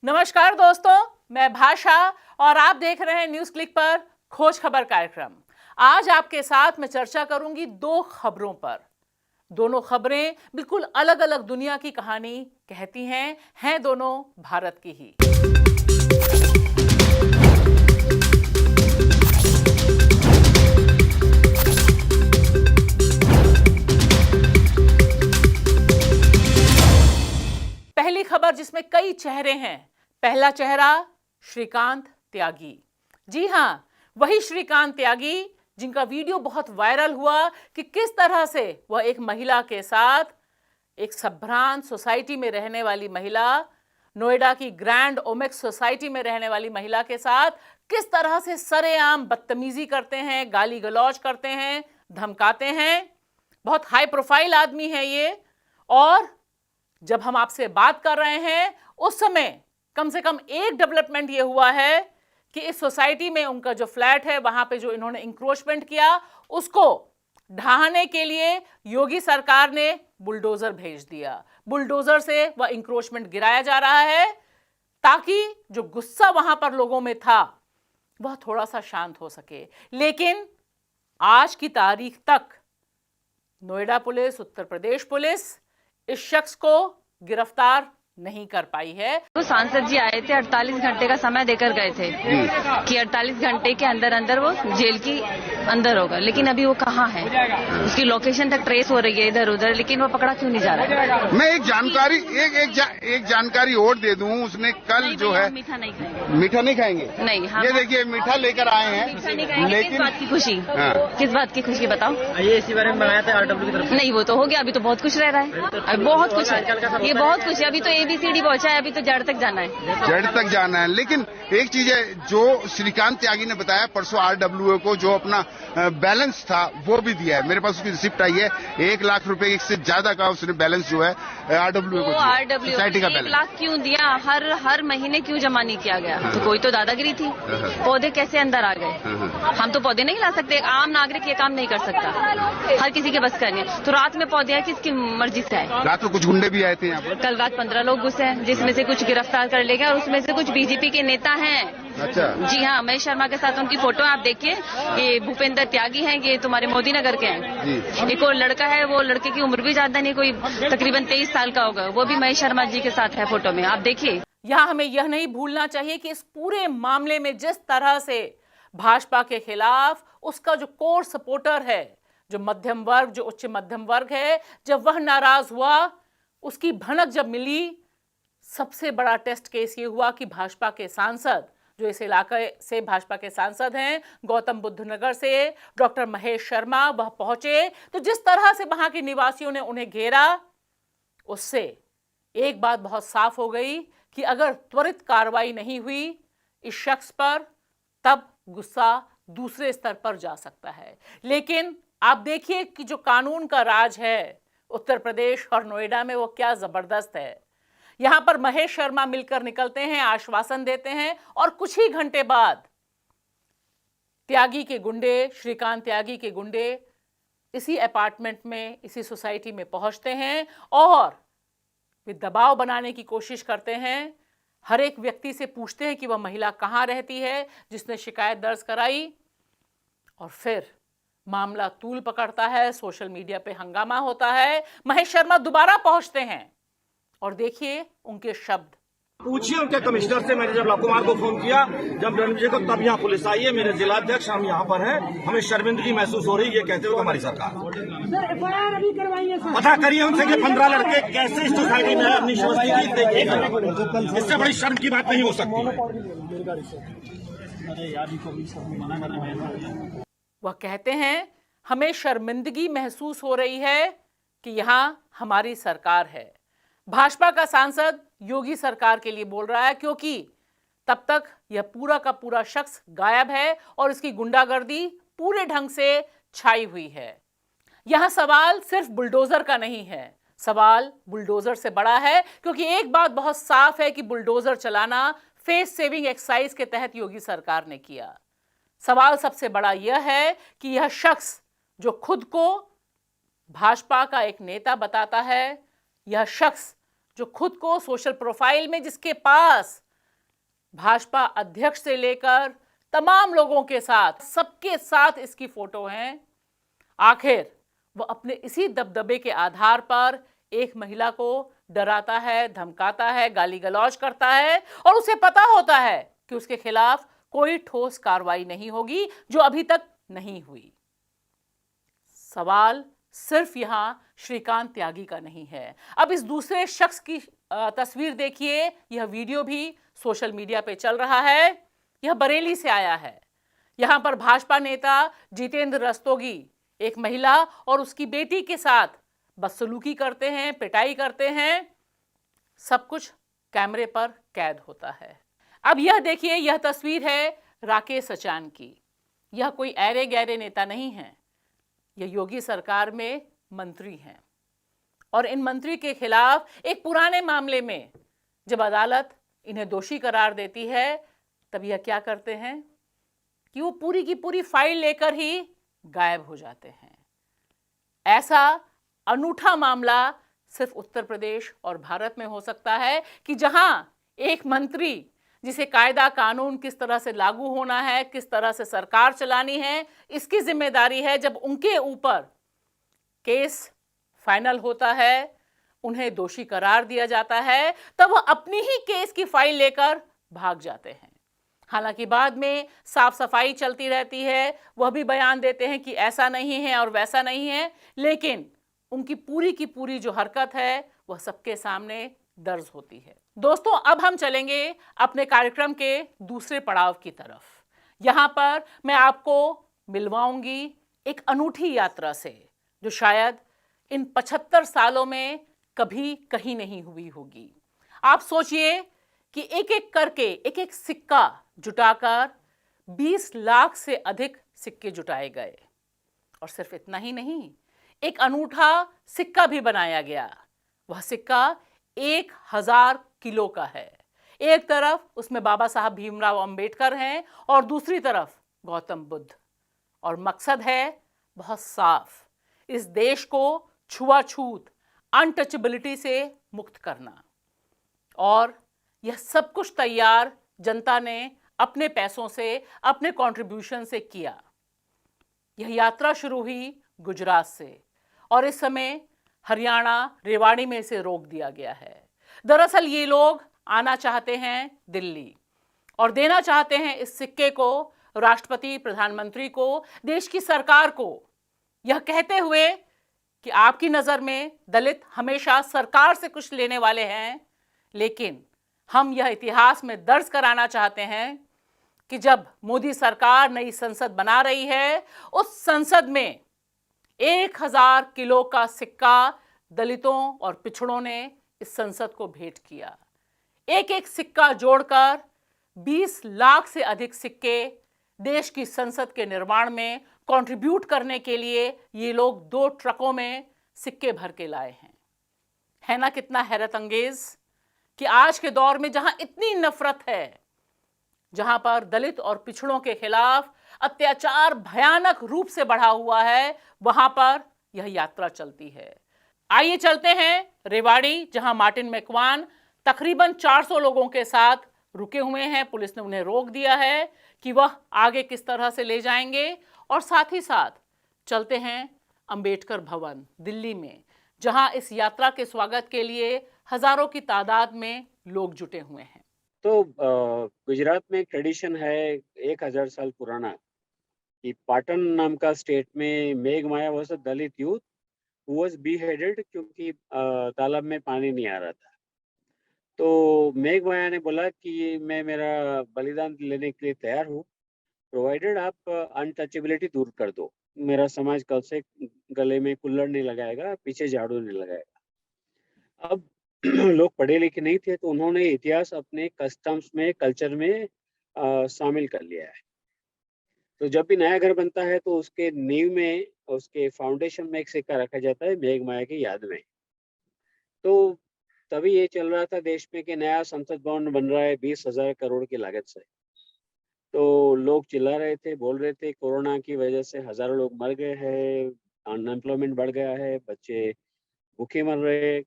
नमस्कार दोस्तों, मैं भाषा और आप देख रहे हैं न्यूज क्लिक पर खोज खबर कार्यक्रम। आज आपके साथ मैं चर्चा करूंगी दो खबरों पर। दोनों खबरें बिल्कुल अलग अलग दुनिया की कहानी कहती हैं दोनों भारत की ही। पहली खबर जिसमें कई चेहरे हैं। पहला चेहरा श्रीकांत त्यागी। जी हां, वही श्रीकांत त्यागी जिनका वीडियो बहुत वायरल हुआ कि किस तरह से वह एक महिला के साथ, एक संभ्रांत सोसाइटी में रहने वाली महिला, नोएडा की ग्रैंड ओमेक्स सोसाइटी में रहने वाली महिला के साथ किस तरह से सरेआम बदतमीजी करते हैं, गाली गलौज करते हैं, धमकाते हैं। बहुत हाई प्रोफाइल आदमी है ये। और जब हम आपसे बात कर रहे हैं उस समय कम से कम एक डेवलपमेंट ये हुआ है कि इस सोसाइटी में उनका जो फ्लैट है वहां पे जो इन्होंने इंक्रोचमेंट किया उसको ढहाने के लिए योगी सरकार ने बुलडोजर भेज दिया। बुलडोजर से वह इंक्रोचमेंट गिराया जा रहा है ताकि जो गुस्सा वहां पर लोगों में था वह थोड़ा सा शांत हो सके। लेकिन आज की तारीख तक नोएडा पुलिस, उत्तर प्रदेश पुलिस इस शख्स को गिरफ्तार नहीं कर पाई है। तो सांसद जी आए थे, 48 घंटे का समय देकर गए थे कि 48 घंटे के अंदर अंदर वो जेल की अंदर होगा, लेकिन अभी वो कहाँ है? उसकी लोकेशन तक ट्रेस हो रही है इधर उधर, लेकिन वो पकड़ा क्यों नहीं जा रहा है? मैं एक जानकारी और दे दूं। उसने कल जो है मीठा नहीं खाएंगे। मीठा नहीं खाएंगे? नहीं, ये देखिए मीठा लेकर आए हैं। मीठा नहीं खाएंगे। लेकिन किस बात की खुशी? हाँ। किस बात की खुशी बताओ? ये इसी बारे में बनाया था RW की तरफ। नहीं, वो तो हो गया, अभी तो बहुत खुश रह रहा है। अभी बहुत खुश है, ये बहुत खुश है। अभी तो ABCD पहुंचा है, अभी तो जड़ तक जाना है। जड़ तक जाना है। लेकिन एक चीज है जो श्रीकांत त्यागी ने बताया परसों RWA को, जो अपना बैलेंस था वो भी दिया है। मेरे पास उसकी रिसिप्ट आई है। 1 लाख रुपए से ज्यादा का उसने बैलेंस जो है RWA को दिया। RWA सोसाइटी का 1 बैलेंस लाख क्यों दिया? हर महीने क्यों जमा नहीं किया गया? तो कोई तो दादागिरी थी। पौधे कैसे अंदर आ गए? हम तो पौधे नहीं ला सकते। आम नागरिक ये काम नहीं कर सकता। हर किसी के बस का नहीं है। तो रात में पौधे आए, किसकी मर्जी से आए? रात को कुछ गुंडे भी आए थे यहाँ पर। कल रात 15 लोग घुसे हैं, जिसमें से कुछ गिरफ्तार कर लिए गए और उसमें से कुछ BJP के नेता हैं। अच्छा। जी हाँ, महेश शर्मा के साथ उनकी फोटो आप देखिए। ये भूपेंद्र त्यागी हैं, ये तुम्हारे मोदी नगर के हैं। एक और लड़का है, वो लड़के की उम्र भी ज्यादा नहीं, कोई तकरीबन 23 साल का होगा, वो भी महेश शर्मा जी के साथ है फोटो में, आप देखिए। यहां हमें यह नहीं भूलना चाहिए कि इस पूरे मामले में जिस तरह से भाजपा के खिलाफ उसका जो कोर सपोर्टर है, जो मध्यम वर्ग, जो उच्च मध्यम वर्ग है, जब वह नाराज हुआ, उसकी भनक जब मिली, सबसे बड़ा टेस्ट केस ये हुआ कि भाजपा के सांसद, जो इस इलाके से भाजपा के सांसद हैं, गौतम बुद्ध नगर से डॉक्टर महेश शर्मा, वह पहुंचे। तो जिस तरह से वहां के निवासियों ने उन्हें घेरा, उससे एक बात बहुत साफ हो गई कि अगर त्वरित कार्रवाई नहीं हुई इस शख्स पर, तब गुस्सा दूसरे स्तर पर जा सकता है। लेकिन आप देखिए कि जो कानून का राज है उत्तर प्रदेश और नोएडा में, वो क्या जबरदस्त है। यहां पर महेश शर्मा मिलकर निकलते हैं, आश्वासन देते हैं और कुछ ही घंटे बाद त्यागी के गुंडे, श्रीकांत त्यागी के गुंडे इसी अपार्टमेंट में, इसी सोसाइटी में पहुंचते हैं और वे दबाव बनाने की कोशिश करते हैं। हर एक व्यक्ति से पूछते हैं कि वह महिला कहां रहती है जिसने शिकायत दर्ज कराई, और फिर मामला तूल पकड़ता है, सोशल मीडिया पे हंगामा होता है। महेश शर्मा दोबारा पहुंचते हैं और देखिए उनके शब्द। पूछिए उनके कमिश्नर से। मैंने जब लव कुमार को फोन किया, जब रणविजय को, तब यहाँ पुलिस आई है। मेरे जिलाध्यक्ष हम यहाँ पर हैं, हमें शर्मिंदगी महसूस हो रही है ये कहते हुए हमारी सरकार। पता करिए उनसे कि 15 लड़के कैसे इस सोसाइटी में अपनी उपस्थिति देखिए। इससे बड़ी शर्म की बात नहीं हो सकती। वह कहते हैं हमें शर्मिंदगी महसूस हो रही है कि यहाँ हमारी सरकार है। भाजपा का सांसद योगी सरकार के लिए बोल रहा है, क्योंकि तब तक यह पूरा का पूरा शख्स गायब है और इसकी गुंडागर्दी पूरे ढंग से छाई हुई है। यहां सवाल सिर्फ बुलडोजर का नहीं है, सवाल बुलडोजर से बड़ा है, क्योंकि एक बात बहुत साफ है कि बुलडोजर चलाना फेस सेविंग एक्सरसाइज के तहत योगी सरकार ने किया। सवाल सबसे बड़ा यह है कि यह शख्स जो खुद को भाजपा का एक नेता बताता है, यह शख्स जो खुद को सोशल प्रोफाइल में, जिसके पास भाजपा अध्यक्ष से लेकर तमाम लोगों के साथ, सबके साथ इसकी फोटो है। आखिर वो अपने इसी दबदबे के आधार पर एक महिला को डराता है, धमकाता है, गाली गलौज करता है और उसे पता होता है कि उसके खिलाफ कोई ठोस कार्रवाई नहीं होगी, जो अभी तक नहीं हुई। सवाल सिर्फ यहां श्रीकांत त्यागी का नहीं है। अब इस दूसरे शख्स की तस्वीर देखिए। यह वीडियो भी सोशल मीडिया पे चल रहा है। यह बरेली से आया है। यहां पर भाजपा नेता जितेंद्र रस्तोगी एक महिला और उसकी बेटी के साथ बदसलूकी करते हैं, पिटाई करते हैं। सब कुछ कैमरे पर कैद होता है। अब यह देखिए, यह तस्वीर है राकेश सचान की। यह कोई ऐरे गैरे नेता नहीं है, यह योगी सरकार में मंत्री हैं। और इन मंत्री के खिलाफ एक पुराने मामले में जब अदालत इन्हें दोषी करार देती है, तब यह क्या करते हैं कि वो पूरी की पूरी फाइल लेकर ही गायब हो जाते हैं। ऐसा अनूठा मामला सिर्फ उत्तर प्रदेश और भारत में हो सकता है कि जहां एक मंत्री, जिसे कायदा कानून किस तरह से लागू होना है, किस तरह से सरकार चलानी है, इसकी जिम्मेदारी है, जब उनके ऊपर केस फाइनल होता है, उन्हें दोषी करार दिया जाता है, तब वह अपनी ही केस की फाइल लेकर भाग जाते हैं। हालांकि बाद में साफ सफाई चलती रहती है, वह भी बयान देते हैं कि ऐसा नहीं है और वैसा नहीं है, लेकिन उनकी पूरी की पूरी जो हरकत है वह सबके सामने दर्ज होती है। दोस्तों, अब हम चलेंगे अपने कार्यक्रम के दूसरे पड़ाव की तरफ। यहां पर मैं आपको मिलवाऊंगी एक अनूठी यात्रा से, जो शायद इन 75 सालों में कभी कहीं नहीं हुई होगी। आप सोचिए कि एक एक करके, एक एक सिक्का जुटाकर 20 लाख से अधिक सिक्के जुटाए गए। और सिर्फ इतना ही नहीं, एक अनूठा सिक्का भी बनाया गया। वह सिक्का 1000 किलो का है। एक तरफ उसमें बाबा साहब भीमराव अंबेडकर हैं और दूसरी तरफ गौतम बुद्ध। और मकसद है बहुत साफ, इस देश को छुआछूत, अनटचेबिलिटी से मुक्त करना। और यह सब कुछ तैयार जनता ने अपने पैसों से, अपने कंट्रीब्यूशन से किया। यह यात्रा शुरू हुई गुजरात से और इस समय हरियाणा, रेवाड़ी में इसे रोक दिया गया है। दरअसल ये लोग आना चाहते हैं दिल्ली और देना चाहते हैं इस सिक्के को राष्ट्रपति, प्रधानमंत्री को, देश की सरकार को, यह कहते हुए कि आपकी नजर में दलित हमेशा सरकार से कुछ लेने वाले हैं, लेकिन हम यह इतिहास में दर्ज कराना चाहते हैं कि जब मोदी सरकार नई संसद बना रही है, उस संसद में 1000 किलो का सिक्का दलितों और पिछड़ों ने इस संसद को भेंट किया। एक एक सिक्का जोड़कर 20 लाख से अधिक सिक्के देश की संसद के निर्माण में कंट्रीब्यूट करने के लिए ये लोग 2 ट्रकों में सिक्के भर के लाए हैं। है ना कितना हैरत अंगेज कि आज के दौर में जहां इतनी नफरत है, जहां पर दलित और पिछड़ों के खिलाफ अत्याचार भयानक रूप से बढ़ा हुआ है, वहां पर यह यात्रा चलती है। आइए चलते हैं रेवाड़ी, जहां मार्टिन मैकवान तकरीबन 400 लोगों के साथ रुके हुए हैं। पुलिस ने उन्हें रोक दिया है कि वह आगे किस तरह से ले जाएंगे। और साथ ही साथ चलते हैं अंबेडकर भवन दिल्ली में, जहां इस यात्रा के स्वागत के लिए हजारों की तादाद में लोग जुटे हुए हैं। तो गुजरात में एक ट्रेडिशन है 1000 साल पुराना कि पाटन नाम का स्टेट में मेघमाया was a Dalit youth who was beheaded क्योंकि तालाब में पानी नहीं आ रहा था। तो मेघमाया ने बोला कि मैं मेरा बलिदान लेने के लिए तैयार हूँ, प्रोवाइडेड आप अनटचेबिलिटी दूर कर दो। मेरा समाज कल से गले में कुल्हड़ नहीं लगाएगा, पीछे झाड़ू नहीं लगाएगा। अब लोग पढ़े लिखे नहीं थे, तो उन्होंने इतिहास अपने कस्टम्स में, कल्चर में शामिल कर लिया है। तो जब भी नया घर बनता है तो उसके नींव में, उसके फाउंडेशन में एक सिक्का रखा जाता है मेघमाया की याद में। तो तभी ये चल रहा था देश में कि नया संसद भवन बन रहा है 20,000 करोड़ की लागत से। तो लोग चिल्ला रहे थे, बोल रहे थे कोरोना की वजह से हजारों लोग मर गए हैं, अनएम्प्लॉयमेंट बढ़ गया है, बच्चे भूखे मर रहे हैं।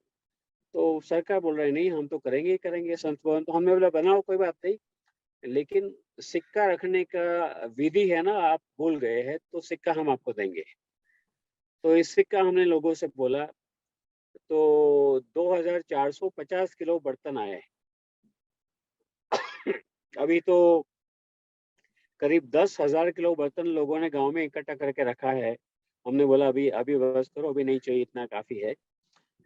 तो सरकार बोल रही नहीं, हम तो करेंगे ही करेंगे संसद भवन। तो हमने बोला बनाओ, कोई बात नहीं, लेकिन सिक्का रखने का विधि है ना, आप भूल गए हैं, तो सिक्का हम आपको देंगे। तो इस सिक्का हमने लोगों से बोला, तो 2450 किलो बर्तन आए। अभी तो करीब 10,000 किलो बर्तन लोगों ने गांव में इकट्ठा करके रखा है। हमने बोला अभी अभी बस करो, अभी नहीं चाहिए, इतना काफी है।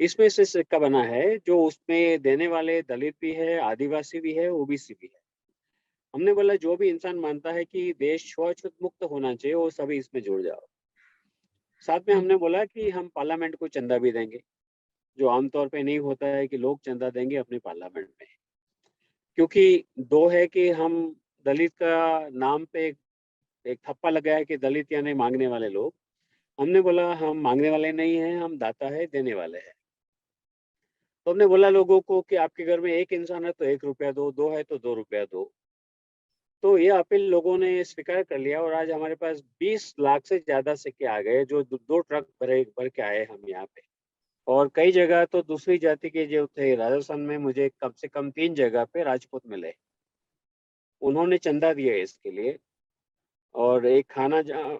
इसमें से सिक्का बना है, जो उसमें देने वाले दलित भी है, आदिवासी भी है, ओबीसी भी है। हमने बोला जो भी इंसान मानता है कि देश छुआछूत मुक्त होना चाहिए, वो सभी इसमें जुड़ जाओ। साथ में हमने बोला कि हम पार्लियामेंट को चंदा भी देंगे, जो आमतौर पे नहीं होता है कि लोग चंदा देंगे अपने पार्लियामेंट में। क्योंकि दो है कि हम दलित का नाम पे एक ठप्पा लगा है कि दलित यानी मांगने वाले लोग। हमने बोला हम मांगने वाले नहीं हैं, हम दाता है, देने वाले हैं। तो हमने बोला लोगों को कि आपके घर में एक इंसान है तो 1 रुपया दो, दो है तो 2 रुपया दो। तो ये अपील लोगों ने स्वीकार कर लिया और आज हमारे पास 20 लाख से ज्यादा सिक्के आ गए, जो 2 ट्रक भर के आए हम यहाँ पे। और कई जगह तो दूसरी जाति के जो थे, राजस्थान में मुझे कम से कम 3 जगह पे राजपूत मिले, उन्होंने चंदा दिया इसके लिए। और एक खाना जहाँ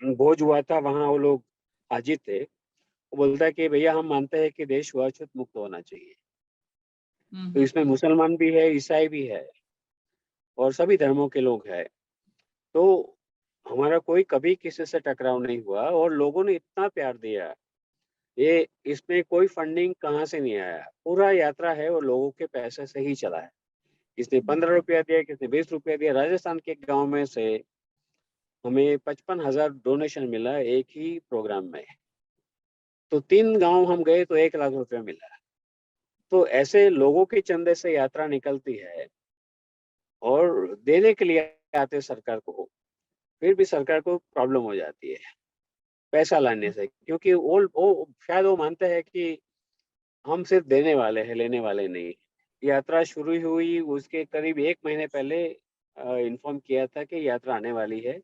भोज हुआ था, वहाँ वो लोग हाजिर थे। वो बोलता है कि भैया हम मानते हैं कि देश छुआछूत मुक्त होना चाहिए। तो इसमें मुसलमान भी है, ईसाई भी है, और सभी धर्मों के लोग हैं। तो हमारा कोई कभी किसी से टकराव नहीं हुआ और लोगों ने इतना प्यार दिया। ये इसमें कोई फंडिंग कहाँ से नहीं आया, पूरा यात्रा है और लोगों के पैसे से ही चला है। किसने 15 रुपया दिया, किसने 20 रुपया दिया। राजस्थान के गांव में से हमें 55,000 डोनेशन मिला एक ही प्रोग्राम में। तो 3 गांव हम गए तो 1 लाख रुपया मिला। तो ऐसे लोगों के चंदे से यात्रा निकलती है और देने के लिए आते हैं सरकार को, फिर भी सरकार को प्रॉब्लम हो जाती है पैसा लाने से, क्योंकि वो शायद वो मानते हैं कि हम सिर्फ देने वाले हैं, लेने वाले नहीं। यात्रा शुरू हुई उसके करीब 1 महीने पहले इन्फॉर्म किया था कि यात्रा आने वाली है,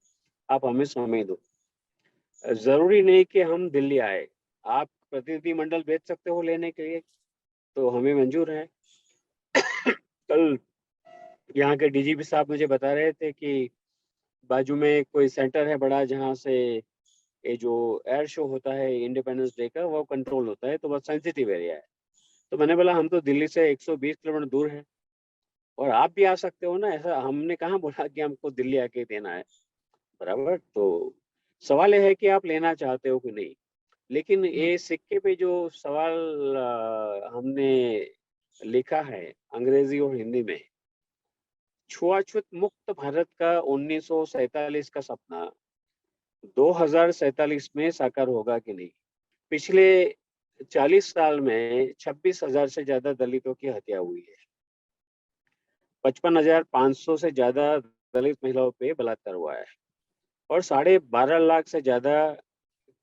आप हमें समय दो। जरूरी नहीं कि हम दिल्ली आए, आप प्रतिनिधि मंडल भेज सकते हो लेने के लिए, तो हमें मंजूर है। कल यहाँ के डीजीपी साहब मुझे बता रहे थे कि बाजू में कोई सेंटर है बड़ा, जहाँ से ये जो एयर शो होता है इंडिपेंडेंस डे का, वो कंट्रोल होता है, तो बहुत सेंसिटिव एरिया है। तो मैंने बोला हम तो दिल्ली से 120 किलोमीटर दूर है और आप भी आ सकते हो ना, ऐसा हमने कहाँ बोला कि हमको दिल्ली आके देना है, बराबर। तो सवाल ये है कि आप लेना चाहते हो कि नहीं। लेकिन ये सिक्के पे जो सवाल हमने लिखा है अंग्रेजी और हिंदी में, छुआछूत मुक्त भारत का 1947 का सपना 2047 में साकार होगा कि नहीं। पिछले 40 साल में 26,000 से ज्यादा दलितों की हत्या हुई है, 55,500 से ज्यादा दलित महिलाओं पे बलात्कार हुआ है और 12.5 लाख से ज्यादा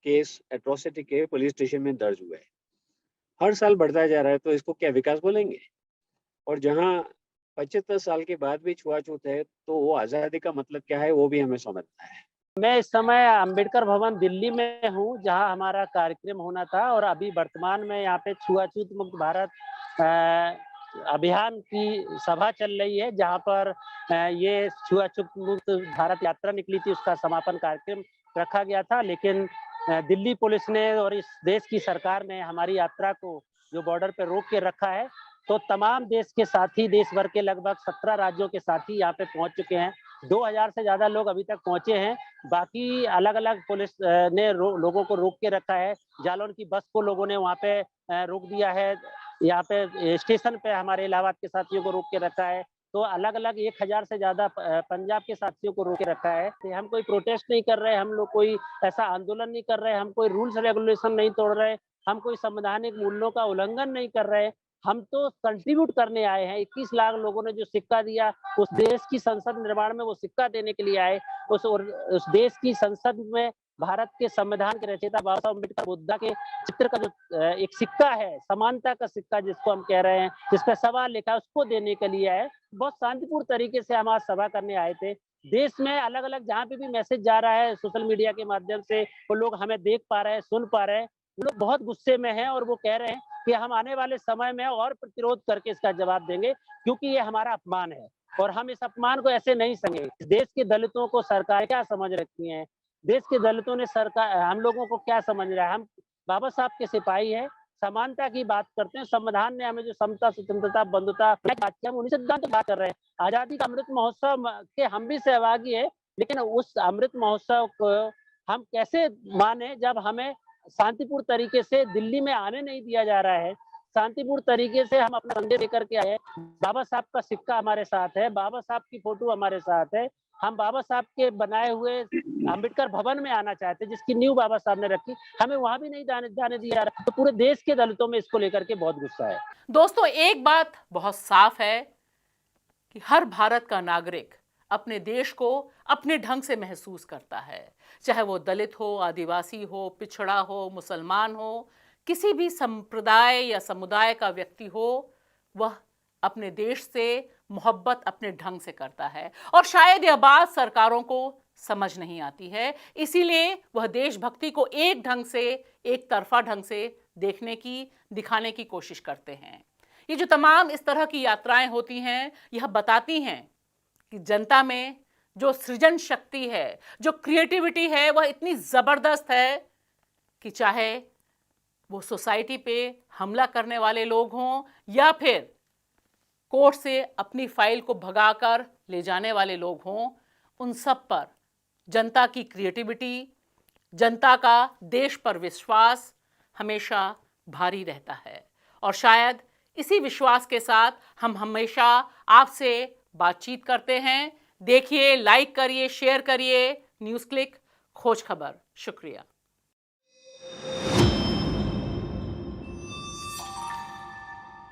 केस एट्रोसिटी के पुलिस स्टेशन में दर्ज हुए हैं। हर साल बढ़ता जा रहा है, तो इसको क्या विकास बोलेंगे। और जहाँ 75 साल के बाद भी छुआछूत है, तो वो आजादी का मतलब क्या है वो भी हमें समझना है। मैं इस समय अंबेडकर भवन दिल्ली में हूँ, जहाँ हमारा कार्यक्रम होना था, और अभी वर्तमान में यहाँ पे छुआछूत मुक्त भारत अभियान की सभा चल रही है, जहाँ पर ये छुआछूत मुक्त भारत यात्रा निकली थी, उसका समापन कार्यक्रम रखा गया था। लेकिन दिल्ली पुलिस ने और इस देश की सरकार ने हमारी यात्रा को जो बॉर्डर पे रोक के रखा है, तो तमाम देश के साथी, देश भर के लगभग 17 राज्यों के साथी यहाँ पे पहुंच चुके हैं। 2000 से ज्यादा लोग अभी तक पहुंचे हैं। बाकी अलग अलग पुलिस ने लोगों को रोक के रखा है। जालौन की बस को लोगों ने वहाँ पे रोक दिया है। यहाँ पे स्टेशन पे हमारे इलाहाबाद के साथियों को रोक के रखा है। तो अलग अलग 1000 से ज्यादा पंजाब के साथियों को रोक के रखा है। हम कोई प्रोटेस्ट नहीं कर रहे, हम लोग कोई ऐसा आंदोलन नहीं कर रहे, हम कोई रूल्स रेगुलेशन नहीं तोड़ रहे, हम कोई संवैधानिक मूल्यों का उल्लंघन नहीं कर रहे। हम तो कंट्रीब्यूट करने आए हैं। 21 लाख लोगों ने जो सिक्का दिया, उस देश की संसद निर्माण में वो सिक्का देने के लिए आए। उस देश की संसद में भारत के संविधान के रचयिता बाबा साहब अम्बेडकर बुद्धा के चित्र का जो एक सिक्का है, समानता का सिक्का जिसको हम कह रहे हैं, जिसका सवाल लिखा है, उसको देने के लिए आए। बहुत शांतिपूर्ण तरीके से हम आज सभा करने आए थे। देश में अलग अलग जहाँ पे भी मैसेज जा रहा है सोशल मीडिया के माध्यम से, वो लोग हमें देख पा रहे हैं, सुन पा रहे हैं। वो लोग बहुत गुस्से में हैं और वो कह रहे हैं कि हम आने वाले समय में और प्रतिरोध करके इसका जवाब देंगे, क्योंकि ये हमारा अपमान है। और हम इस अपमान को ऐसे नहीं सहेंगे। देश के दलितों को सरकार क्या समझ रखी है, देश के दलितों ने सरकार हम लोगों को क्या समझ रहा है। हम बाबा साहब के सिपाही है, समानता की बात करते हैं। संविधान ने हमें जो समता, स्वतंत्रता, बंधुता बात किया, हम उन्हीं सिद्धांत बात कर रहे हैं। आजादी का अमृत महोत्सव के हम भी सहभागी है, लेकिन उस अमृत महोत्सव को हम कैसे माने जब हमें शांतिपूर्ण तरीके से दिल्ली में आने नहीं दिया जा रहा है। शांतिपूर्ण तरीके से हम अपना संदेश लेकर के आए। बाबा साहब का सिक्का हमारे साथ है, बाबा साहब की फोटो हमारे साथ है। हम बाबा साहब के बनाए हुए अंबेडकर भवन में आना चाहते हैं, जिसकी नींव बाबा साहब ने रखी, हमें वहां भी नहीं जाने दिया जा रहा। तो पूरे देश के दलितों में इसको लेकर के बहुत गुस्सा है। दोस्तों, एक बात बहुत साफ है कि हर भारत का नागरिक अपने देश को अपने ढंग से महसूस करता है, चाहे वो दलित हो, आदिवासी हो, पिछड़ा हो, मुसलमान हो, किसी भी संप्रदाय या समुदाय का व्यक्ति हो, वह अपने देश से मोहब्बत अपने ढंग से करता है। और शायद यह बात सरकारों को समझ नहीं आती है, इसीलिए वह देशभक्ति को एक ढंग से, एक तरफा ढंग से दिखाने की कोशिश करते हैं। ये जो तमाम इस तरह की यात्राएं होती हैं, यह बताती हैं कि जनता में जो सृजन शक्ति है, जो क्रिएटिविटी है, वह इतनी जबरदस्त है कि चाहे वो सोसाइटी पे हमला करने वाले लोग हों या फिर कोर्ट से अपनी फाइल को भगाकर ले जाने वाले लोग हों, उन सब पर जनता की क्रिएटिविटी, जनता का देश पर विश्वास हमेशा भारी रहता है। और शायद इसी विश्वास के साथ हम हमेशा आपसे बातचीत करते हैं। देखिए, लाइक करिए, शेयर करिए न्यूज़ क्लिक खोज खबर। शुक्रिया।